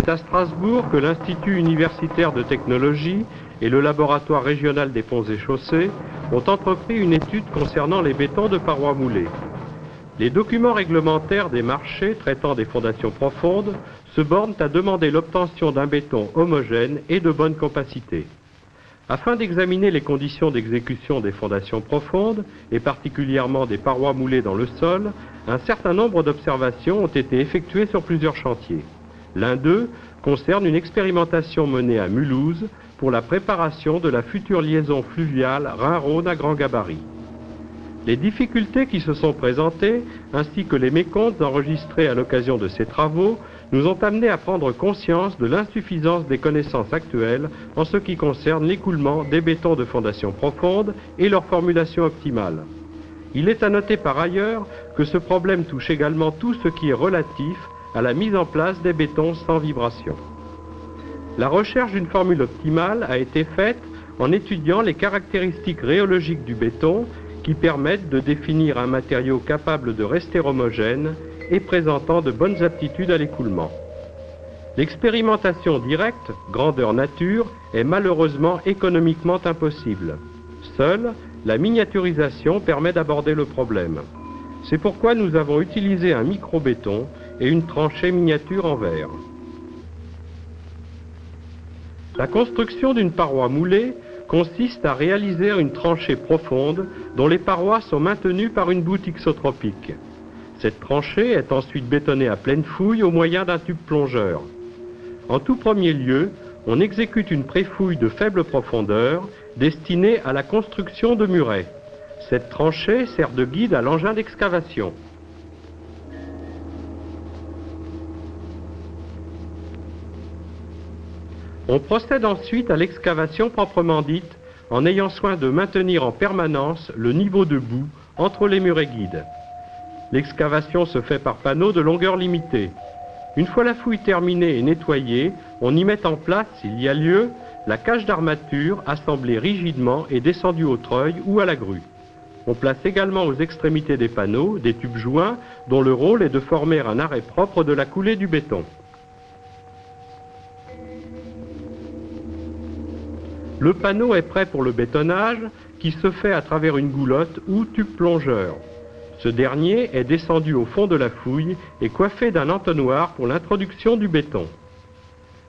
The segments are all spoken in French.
C'est à Strasbourg que l'Institut universitaire de technologie et le laboratoire régional des ponts et chaussées ont entrepris une étude concernant les bétons de parois moulées. Les documents réglementaires des marchés traitant des fondations profondes se bornent à demander l'obtention d'un béton homogène et de bonne compacité. Afin d'examiner les conditions d'exécution des fondations profondes, et particulièrement des parois moulées dans le sol, un certain nombre d'observations ont été effectuées sur plusieurs chantiers. L'un d'eux concerne une expérimentation menée à Mulhouse pour la préparation de la future liaison fluviale Rhin-Rhône à grand gabarit. Les difficultés qui se sont présentées, ainsi que les mécomptes enregistrés à l'occasion de ces travaux, nous ont amenés à prendre conscience de l'insuffisance des connaissances actuelles en ce qui concerne l'écoulement des bétons de fondation profonde et leur formulation optimale. Il est à noter par ailleurs que ce problème touche également tout ce qui est relatif à la mise en place des bétons sans vibration. La recherche d'une formule optimale a été faite en étudiant les caractéristiques rhéologiques du béton qui permettent de définir un matériau capable de rester homogène et présentant de bonnes aptitudes à l'écoulement. L'expérimentation directe, grandeur nature, est malheureusement économiquement impossible. Seule la miniaturisation permet d'aborder le problème. C'est pourquoi nous avons utilisé un micro-béton et une tranchée miniature en verre. La construction d'une paroi moulée consiste à réaliser une tranchée profonde dont les parois sont maintenues par une voûte isotropique. Cette tranchée est ensuite bétonnée à pleine fouille au moyen d'un tube plongeur. En tout premier lieu, on exécute une préfouille de faible profondeur destinée à la construction de murets. Cette tranchée sert de guide à l'engin d'excavation. On procède ensuite à l'excavation proprement dite, en ayant soin de maintenir en permanence le niveau de boue entre les murets guides. L'excavation se fait par panneaux de longueur limitée. Une fois la fouille terminée et nettoyée, on y met en place, s'il y a lieu, la cage d'armature assemblée rigidement et descendue au treuil ou à la grue. On place également aux extrémités des panneaux des tubes joints dont le rôle est de former un arrêt propre de la coulée du béton. Le panneau est prêt pour le bétonnage qui se fait à travers une goulotte ou tube plongeur. Ce dernier est descendu au fond de la fouille et coiffé d'un entonnoir pour l'introduction du béton.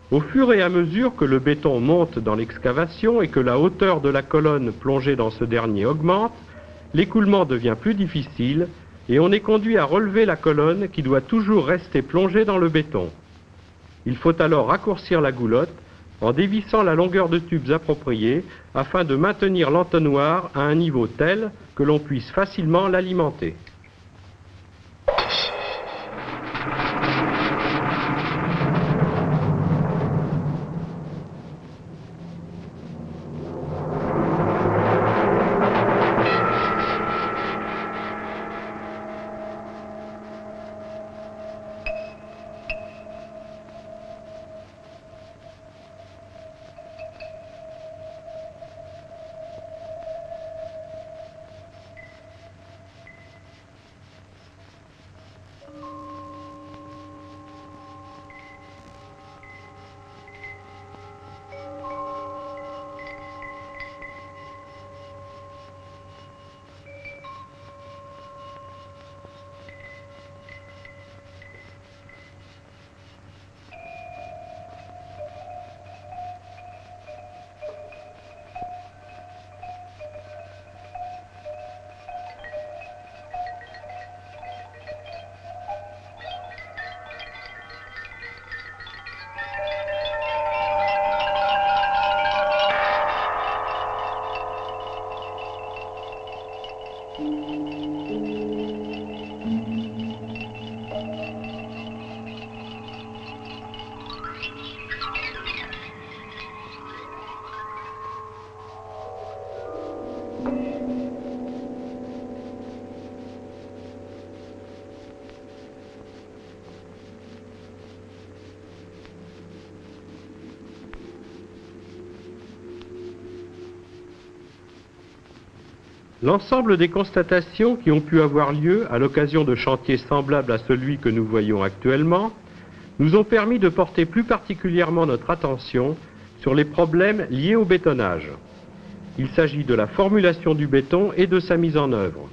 Au fur et à mesure que le béton monte dans l'excavation et que la hauteur de la colonne plongée dans ce dernier augmente, l'écoulement devient plus difficile et on est conduit à relever la colonne qui doit toujours rester plongée dans le béton. Il faut alors raccourcir la goulotte en dévissant la longueur de tubes appropriée afin de maintenir l'entonnoir à un niveau tel que l'on puisse facilement l'alimenter. L'ensemble des constatations qui ont pu avoir lieu à l'occasion de chantiers semblables à celui que nous voyons actuellement nous ont permis de porter plus particulièrement notre attention sur les problèmes liés au bétonnage. Il s'agit de la formulation du béton et de sa mise en œuvre.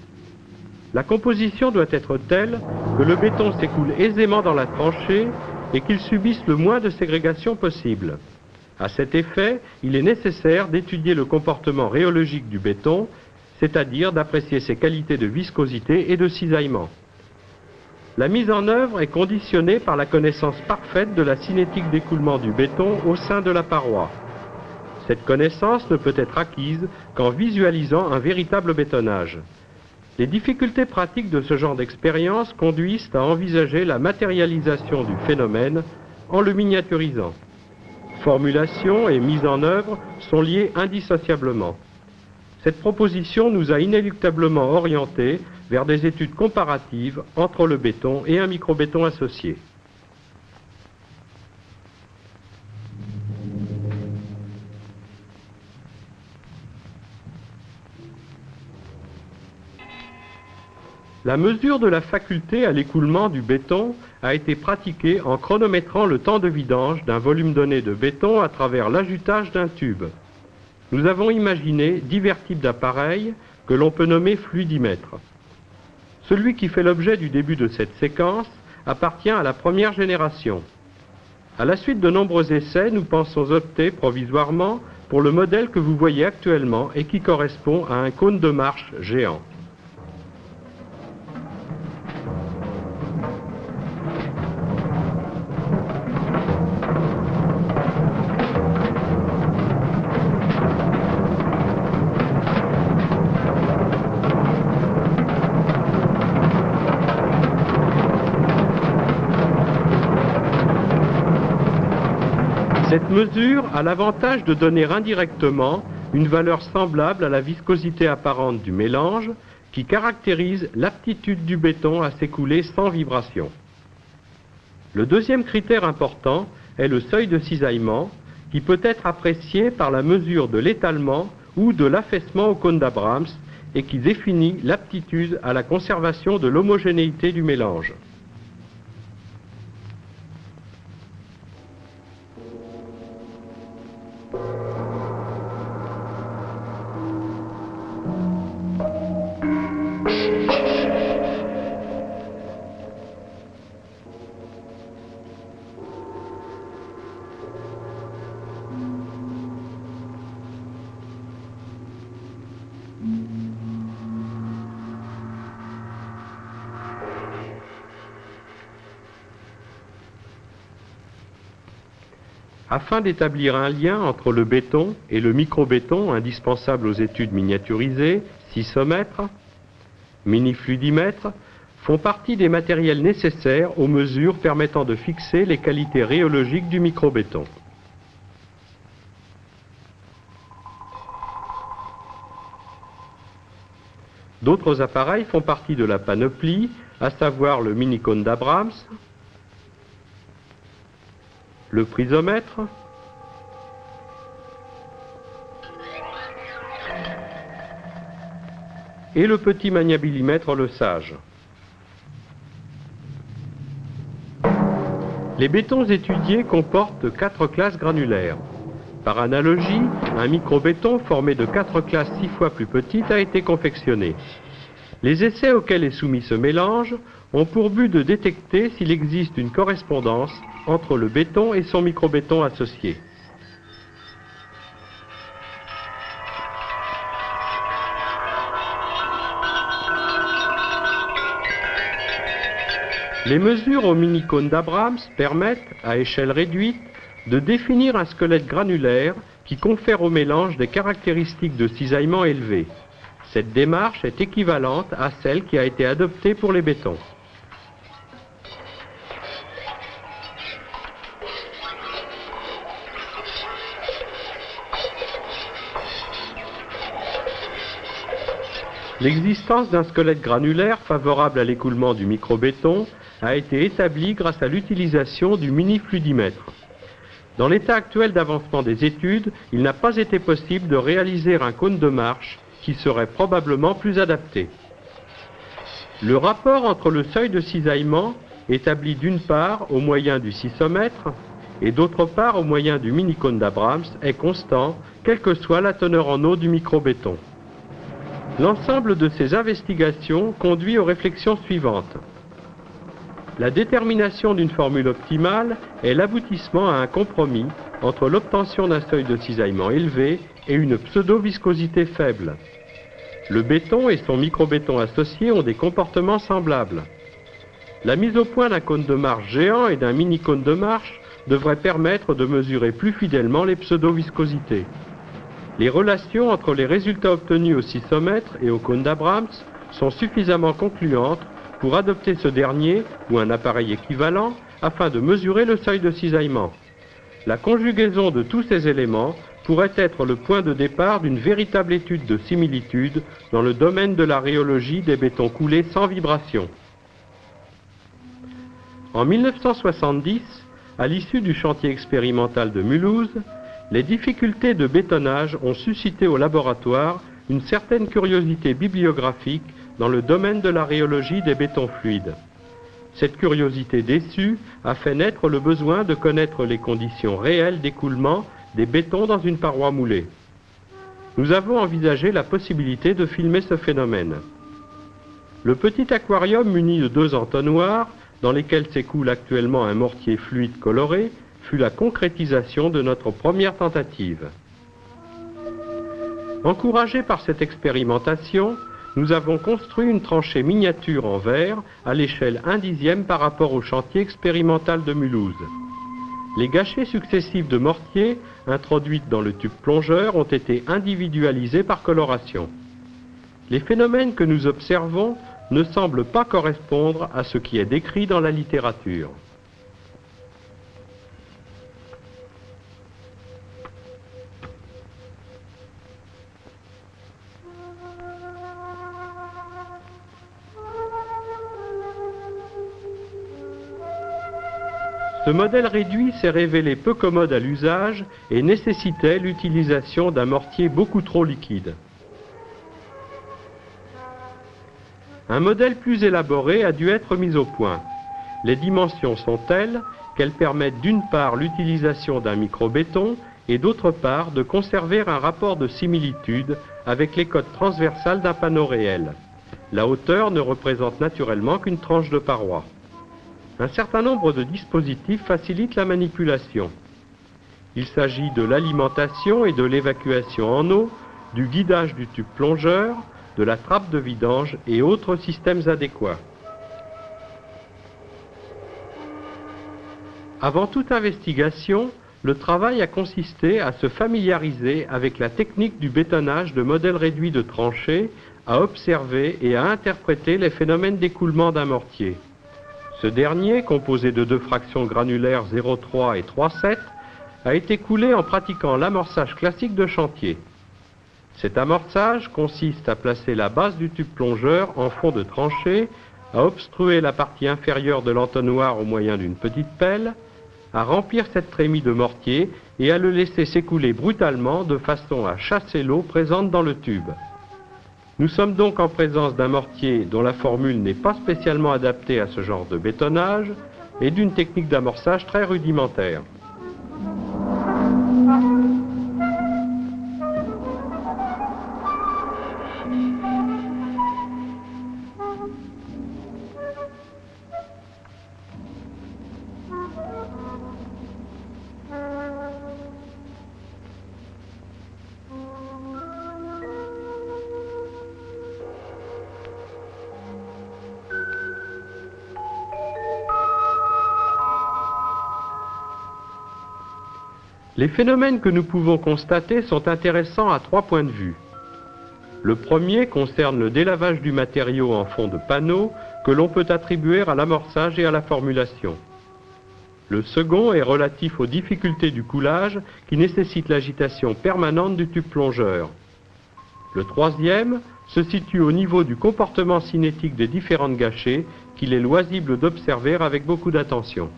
La composition doit être telle que le béton s'écoule aisément dans la tranchée et qu'il subisse le moins de ségrégation possible. À cet effet, il est nécessaire d'étudier le comportement rhéologique du béton, c'est-à-dire d'apprécier ses qualités de viscosité et de cisaillement. La mise en œuvre est conditionnée par la connaissance parfaite de la cinétique d'écoulement du béton au sein de la paroi. Cette connaissance ne peut être acquise qu'en visualisant un véritable bétonnage. Les difficultés pratiques de ce genre d'expérience conduisent à envisager la matérialisation du phénomène en le miniaturisant. Formulation et mise en œuvre sont liées indissociablement. Cette proposition nous a inéluctablement orientés vers des études comparatives entre le béton et un microbéton associé. La mesure de la faculté à l'écoulement du béton a été pratiquée en chronométrant le temps de vidange d'un volume donné de béton à travers l'ajutage d'un tube. Nous avons imaginé divers types d'appareils que l'on peut nommer fluidimètres. Celui qui fait l'objet du début de cette séquence appartient à la première génération. À la suite de nombreux essais, nous pensons opter provisoirement pour le modèle que vous voyez actuellement et qui correspond à un cône de marche géant. Cette mesure a l'avantage de donner indirectement une valeur semblable à la viscosité apparente du mélange qui caractérise l'aptitude du béton à s'écouler sans vibration. Le deuxième critère important est le seuil de cisaillement qui peut être apprécié par la mesure de l'étalement ou de l'affaissement au cône d'Abrams et qui définit l'aptitude à la conservation de l'homogénéité du mélange. Afin d'établir un lien entre le béton et le microbéton indispensable aux études miniaturisées, sisomètres, mini-fluidimètres font partie des matériels nécessaires aux mesures permettant de fixer les qualités rhéologiques du microbéton. D'autres appareils font partie de la panoplie, à savoir le mini-cône d'Abrams, le prisomètre, et le petit maniabilimètre Le Sage. Les bétons étudiés comportent 4 classes granulaires. Par analogie, un microbéton formé de 4 classes 6 fois plus petites a été confectionné. Les essais auxquels est soumis ce mélange ont pour but de détecter s'il existe une correspondance entre le béton et son microbéton associé. Les mesures au mini-cône d'Abrams permettent, à échelle réduite, de définir un squelette granulaire qui confère au mélange des caractéristiques de cisaillement élevées. Cette démarche est équivalente à celle qui a été adoptée pour les bétons. L'existence d'un squelette granulaire favorable à l'écoulement du microbéton a été établie grâce à l'utilisation du mini-fluidimètre. Dans l'état actuel d'avancement des études, il n'a pas été possible de réaliser un cône de marche qui serait probablement plus adapté. Le rapport entre le seuil de cisaillement établie d'une part au moyen du sisomètre et d'autre part au moyen du mini-cône d'Abrams, est constant, quelle que soit la teneur en eau du microbéton. L'ensemble de ces investigations conduit aux réflexions suivantes. La détermination d'une formule optimale est l'aboutissement à un compromis entre l'obtention d'un seuil de cisaillement élevé et une pseudo-viscosité faible. Le béton et son microbéton associé ont des comportements semblables. La mise au point d'un cône de marche géant et d'un mini-cône de marche devrait permettre de mesurer plus fidèlement les pseudo-viscosités. Les relations entre les résultats obtenus au sisomètre et au cône d'Abrams sont suffisamment concluantes pour adopter ce dernier ou un appareil équivalent afin de mesurer le seuil de cisaillement. La conjugaison de tous ces éléments pourrait être le point de départ d'une véritable étude de similitude dans le domaine de la rhéologie des bétons coulés sans vibration. En 1970, à l'issue du chantier expérimental de Mulhouse, les difficultés de bétonnage ont suscité au laboratoire une certaine curiosité bibliographique dans le domaine de la rhéologie des bétons fluides. Cette curiosité déçue a fait naître le besoin de connaître les conditions réelles d'écoulement des bétons dans une paroi moulée. Nous avons envisagé la possibilité de filmer ce phénomène. Le petit aquarium muni de 2 entonnoirs, dans lesquels s'écoule actuellement un mortier fluide coloré, fut la concrétisation de notre première tentative. Encouragés par cette expérimentation, nous avons construit une tranchée miniature en verre à l'échelle 1/10 par rapport au chantier expérimental de Mulhouse. Les gâchets successifs de mortier introduites dans le tube plongeur ont été individualisés par coloration. Les phénomènes que nous observons ne semblent pas correspondre à ce qui est décrit dans la littérature. Ce modèle réduit s'est révélé peu commode à l'usage et nécessitait l'utilisation d'un mortier beaucoup trop liquide. Un modèle plus élaboré a dû être mis au point. Les dimensions sont telles qu'elles permettent d'une part l'utilisation d'un microbéton et d'autre part de conserver un rapport de similitude avec les côtes transversales d'un panneau réel. La hauteur ne représente naturellement qu'une tranche de paroi. Un certain nombre de dispositifs facilitent la manipulation. Il s'agit de l'alimentation et de l'évacuation en eau, du guidage du tube plongeur, de la trappe de vidange et autres systèmes adéquats. Avant toute investigation, le travail a consisté à se familiariser avec la technique du bétonnage de modèles réduits de tranchées, à observer et à interpréter les phénomènes d'écoulement d'un mortier. Ce dernier, composé de 2 fractions granulaires 0,3 et 3,7, a été coulé en pratiquant l'amorçage classique de chantier. Cet amorçage consiste à placer la base du tube plongeur en fond de tranchée, à obstruer la partie inférieure de l'entonnoir au moyen d'une petite pelle, à remplir cette trémie de mortier et à le laisser s'écouler brutalement de façon à chasser l'eau présente dans le tube. Nous sommes donc en présence d'un mortier dont la formule n'est pas spécialement adaptée à ce genre de bétonnage et d'une technique d'amorçage très rudimentaire. Les phénomènes que nous pouvons constater sont intéressants à 3 points de vue. Le premier concerne le délavage du matériau en fond de panneau que l'on peut attribuer à l'amorçage et à la formulation. Le second est relatif aux difficultés du coulage qui nécessitent l'agitation permanente du tube plongeur. Le troisième se situe au niveau du comportement cinétique des différentes gâchets qu'il est loisible d'observer avec beaucoup d'attention.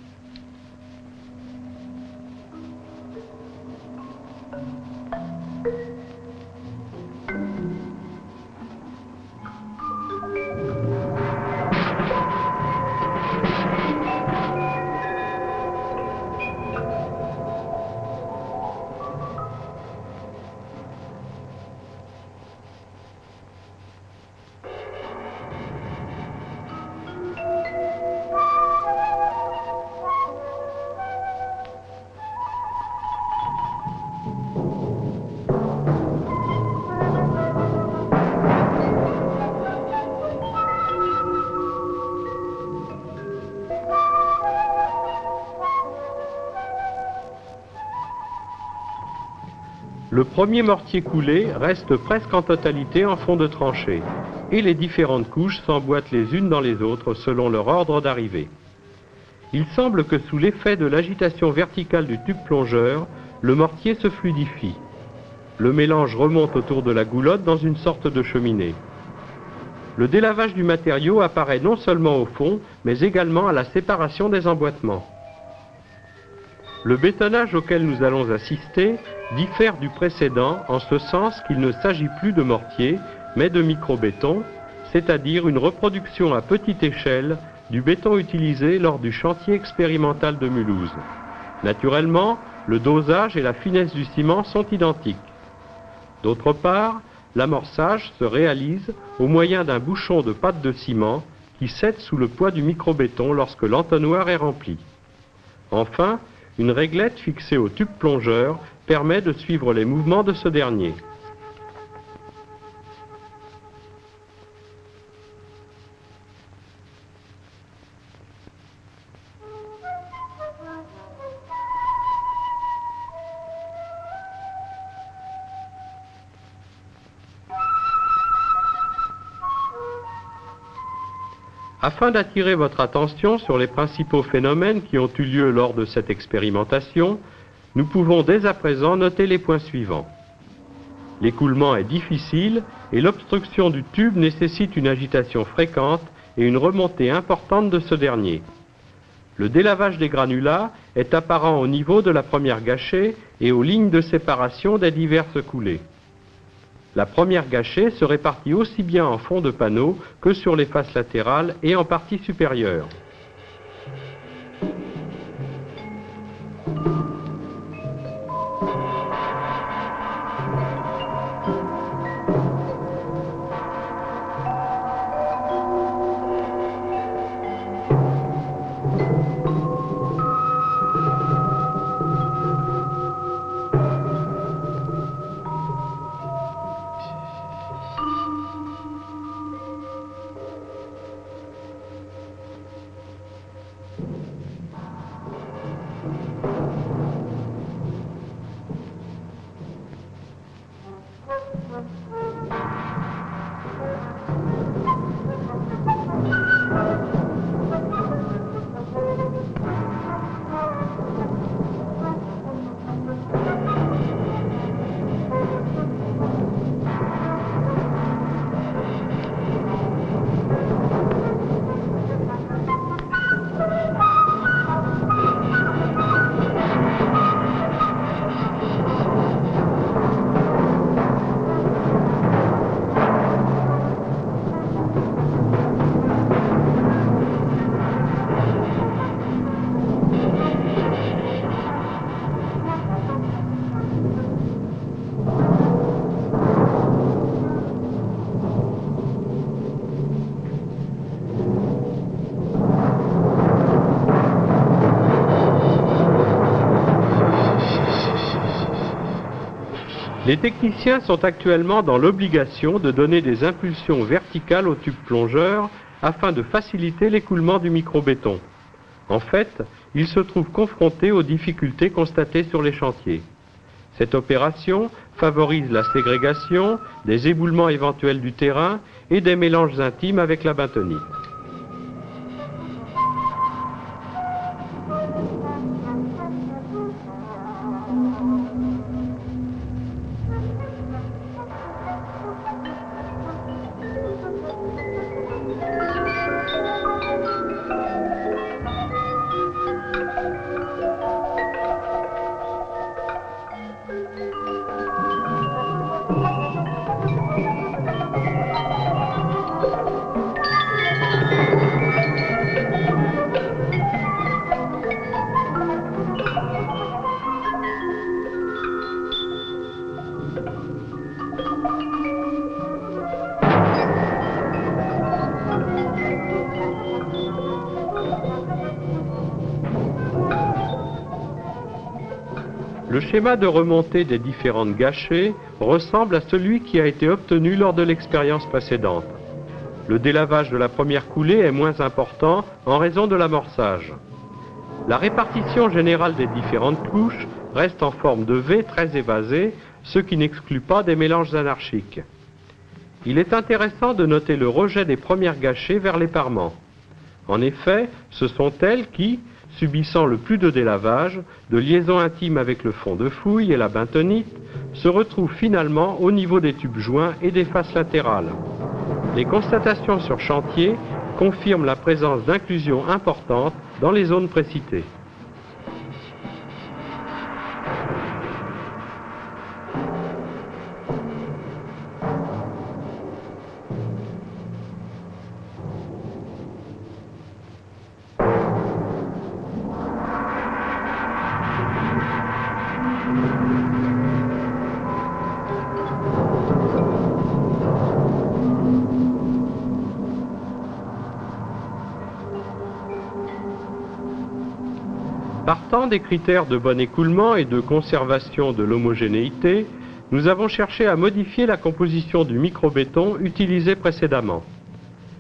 Le premier mortier coulé reste presque en totalité en fond de tranchée, et les différentes couches s'emboîtent les unes dans les autres selon leur ordre d'arrivée. Il semble que sous l'effet de l'agitation verticale du tube plongeur, le mortier se fluidifie. Le mélange remonte autour de la goulotte dans une sorte de cheminée. Le délavage du matériau apparaît non seulement au fond, mais également à la séparation des emboîtements. Le bétonnage auquel nous allons assister diffère du précédent en ce sens qu'il ne s'agit plus de mortier, mais de micro-béton, c'est-à-dire une reproduction à petite échelle du béton utilisé lors du chantier expérimental de Mulhouse. Naturellement, le dosage et la finesse du ciment sont identiques. D'autre part, l'amorçage se réalise au moyen d'un bouchon de pâte de ciment qui cède sous le poids du micro-béton lorsque l'entonnoir est rempli. Enfin, une réglette fixée au tube plongeur permet de suivre les mouvements de ce dernier. Afin d'attirer votre attention sur les principaux phénomènes qui ont eu lieu lors de cette expérimentation, nous pouvons dès à présent noter les points suivants. L'écoulement est difficile et l'obstruction du tube nécessite une agitation fréquente et une remontée importante de ce dernier. Le délavage des granulats est apparent au niveau de la première gâchée et aux lignes de séparation des diverses coulées. La première gâchée se répartit aussi bien en fond de panneau que sur les faces latérales et en partie supérieure. Les techniciens sont actuellement dans l'obligation de donner des impulsions verticales au tube plongeur afin de faciliter l'écoulement du micro-béton. En fait, ils se trouvent confrontés aux difficultés constatées sur les chantiers. Cette opération favorise la ségrégation, des éboulements éventuels du terrain et des mélanges intimes avec la bentonite. Le schéma de remontée des différentes gâchées ressemble à celui qui a été obtenu lors de l'expérience précédente. Le délavage de la première coulée est moins important en raison de l'amorçage. La répartition générale des différentes couches reste en forme de V très évasée, ce qui n'exclut pas des mélanges anarchiques. Il est intéressant de noter le rejet des premières gâchées vers l'éparement. En effet, ce sont elles qui, subissant le plus de délavage, de liaison intime avec le fond de fouille et la bentonite, se retrouvent finalement au niveau des tubes joints et des faces latérales. Les constatations sur chantier confirment la présence d'inclusions importantes dans les zones précitées. Partant des critères de bon écoulement et de conservation de l'homogénéité, nous avons cherché à modifier la composition du microbéton utilisé précédemment.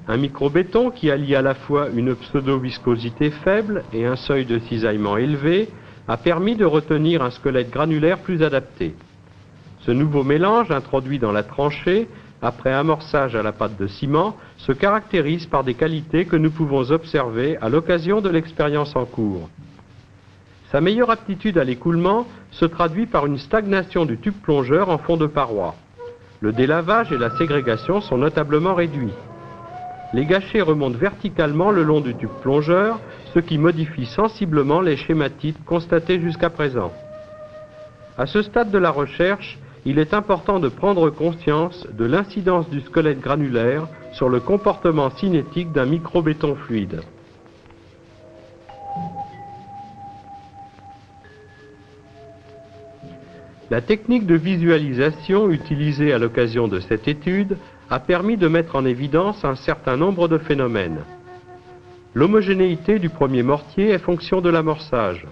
Un microbéton qui allie à la fois une pseudo-viscosité faible et un seuil de cisaillement élevé a permis de retenir un squelette granulaire plus adapté. Ce nouveau mélange, introduit dans la tranchée, après amorçage à la pâte de ciment, se caractérise par des qualités que nous pouvons observer à l'occasion de l'expérience en cours. Sa meilleure aptitude à l'écoulement se traduit par une stagnation du tube plongeur en fond de paroi. Le délavage et la ségrégation sont notablement réduits. Les gâchets remontent verticalement le long du tube plongeur, ce qui modifie sensiblement les schématites constatés jusqu'à présent. À ce stade de la recherche, il est important de prendre conscience de l'incidence du squelette granulaire sur le comportement cinétique d'un microbéton fluide. La technique de visualisation utilisée à l'occasion de cette étude a permis de mettre en évidence un certain nombre de phénomènes. L'homogénéité du premier mortier est fonction de l'amorçage.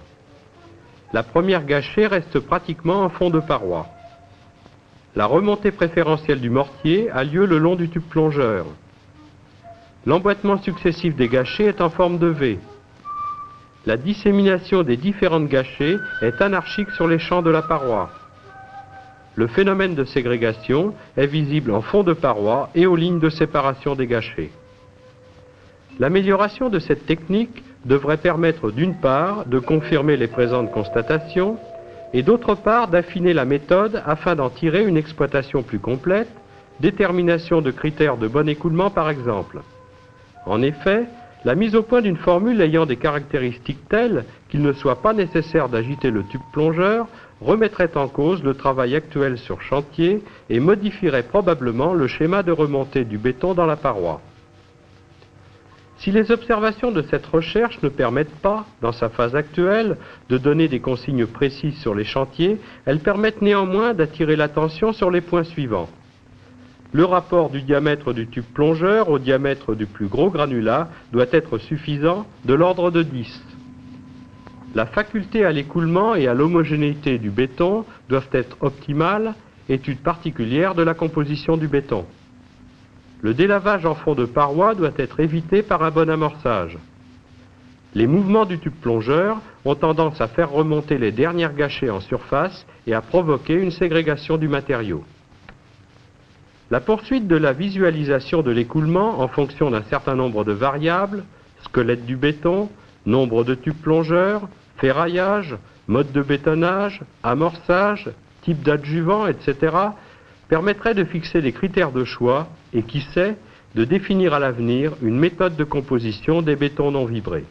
La première gâchée reste pratiquement en fond de paroi. La remontée préférentielle du mortier a lieu le long du tube plongeur. L'emboîtement successif des gâchets est en forme de V. La dissémination des différentes gâchées est anarchique sur les champs de la paroi. Le phénomène de ségrégation est visible en fond de paroi et aux lignes de séparation des gâchets. L'amélioration de cette technique devrait permettre d'une part de confirmer les présentes constatations et d'autre part d'affiner la méthode afin d'en tirer une exploitation plus complète, détermination de critères de bon écoulement par exemple. En effet, la mise au point d'une formule ayant des caractéristiques telles qu'il ne soit pas nécessaire d'agiter le tube plongeur remettrait en cause le travail actuel sur chantier et modifierait probablement le schéma de remontée du béton dans la paroi. Si les observations de cette recherche ne permettent pas, dans sa phase actuelle, de donner des consignes précises sur les chantiers, elles permettent néanmoins d'attirer l'attention sur les points suivants. Le rapport du diamètre du tube plongeur au diamètre du plus gros granulat doit être suffisant, de l'ordre de 10. La faculté à l'écoulement et à l'homogénéité du béton doivent être optimales, étude particulière de la composition du béton. Le délavage en fond de paroi doit être évité par un bon amorçage. Les mouvements du tube plongeur ont tendance à faire remonter les dernières gâchées en surface et à provoquer une ségrégation du matériau. La poursuite de la visualisation de l'écoulement en fonction d'un certain nombre de variables, squelette du béton, nombre de tubes plongeurs, ferraillage, mode de bétonnage, amorçage, type d'adjuvant, etc., permettrait de fixer des critères de choix et, qui sait, de définir à l'avenir une méthode de composition des bétons non vibrés.